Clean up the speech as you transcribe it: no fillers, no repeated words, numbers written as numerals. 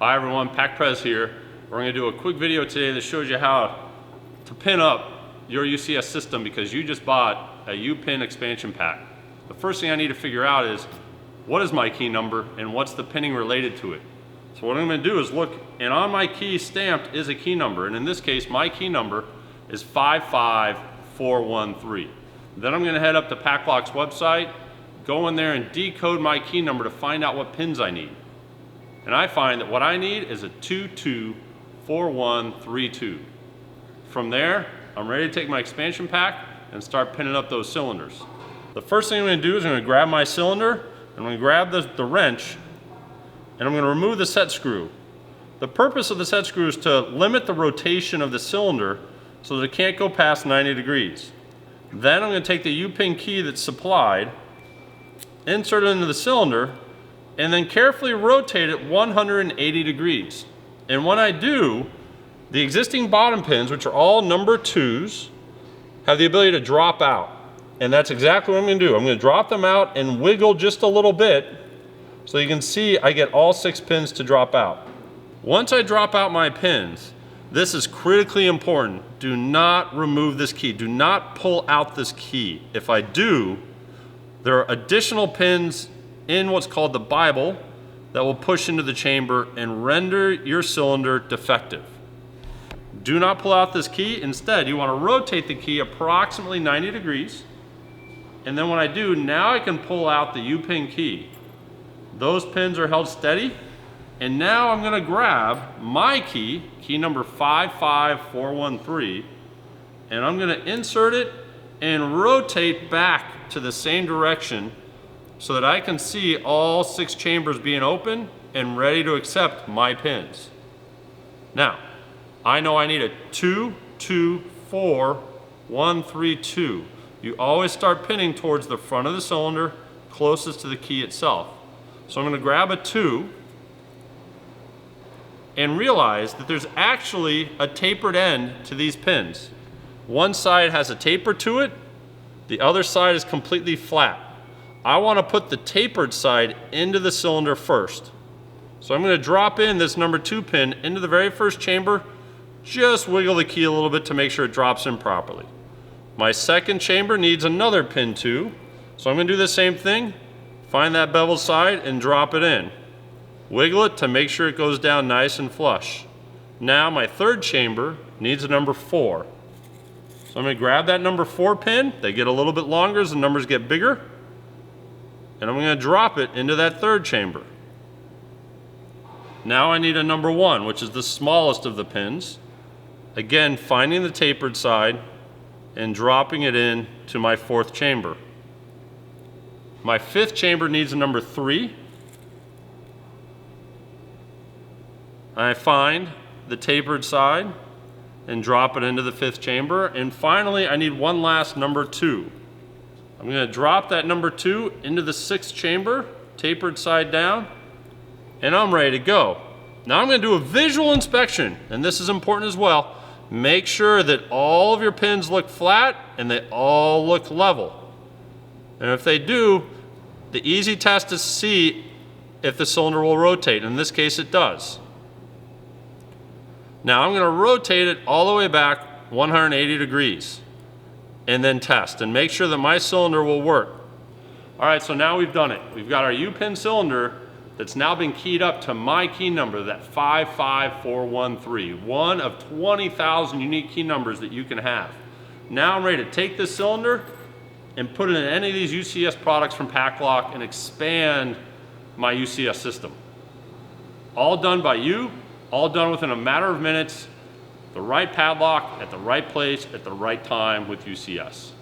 Hi everyone, PAC-PREZ here. We're going to do a quick video today that shows you how to pin up your UCS system because you just bought a U-pin expansion pack. The first thing I need to figure out is what is my key number and what's the pinning related to it. So what I'm going to do is look, and on my key stamped is a key number, and in this case my key number is 55413. Then I'm going to head up to PAC-LOCK's website, go in there and decode my key number to find out what pins I need. And I find that what I need is a 224132. From there, I'm ready to take my expansion pack and start pinning up those cylinders. The first thing I'm going to do is I'm going to grab my cylinder, and I'm going to grab the wrench, and I'm going to remove the set screw. The purpose of the set screw is to limit the rotation of the cylinder so that it can't go past 90 degrees. Then I'm going to take the U-pin key that's supplied, insert it into the cylinder, and then carefully rotate it 180 degrees. And when I do, the existing bottom pins, which are all number 2s, have the ability to drop out. And that's exactly what I'm going to do. I'm going to drop them out and wiggle just a little bit so you can see I get all 6 pins to drop out. Once I drop out my pins, this is critically important. Do not remove this key. Do not pull out this key. If I do, there are additional pins in what's called the Bible that will push into the chamber and render your cylinder defective. Do not pull out this key. Instead, you want to rotate the key approximately 90 degrees. And then when I do, now I can pull out the U-pin key. Those pins are held steady. And now I'm going to grab my key, key number 55413, and I'm going to insert it and rotate back to the same direction so that I can see all 6 chambers being open and ready to accept my pins. Now, I know I need a 224132. You always start pinning towards the front of the cylinder, closest to the key itself. So I'm going to grab a 2 and realize that there's actually a tapered end to these pins. One side has a taper to it, the other side is completely flat. I want to put the tapered side into the cylinder first. So I'm going to drop in this number 2 pin into the very first chamber, just wiggle the key a little bit to make sure it drops in properly. My second chamber needs another pin too, so I'm going to do the same thing, find that bevel side and drop it in. Wiggle it to make sure it goes down nice and flush. Now my third chamber needs a number 4. So I'm going to grab that number 4 pin. They get a little bit longer as the numbers get bigger. And I'm going to drop it into that third chamber. Now I need a number 1, which is the smallest of the pins. Again, finding the tapered side and dropping it in to my 4th chamber. My 5th chamber needs a number 3. I find the tapered side and drop it into the 5th chamber. And finally, I need one last number 2. I'm going to drop that number 2 into the 6th chamber, tapered side down, and I'm ready to go. Now I'm going to do a visual inspection, and this is important as well. Make sure that all of your pins look flat and they all look level. And if they do, the easy test is to see if the cylinder will rotate. In this case, it does. Now I'm going to rotate it all the way back 180 degrees and then test and make sure that my cylinder will work. All right, so now we've done it. We've got our U-pin cylinder that's now been keyed up to my key number, that 55413, one of 20,000 unique key numbers that you can have. Now I'm ready to take this cylinder and put it in any of these UCS products from PAC-LOCK and expand my UCS system. All done by you, all done within a matter of minutes, the right padlock at the right place at the right time with UCS.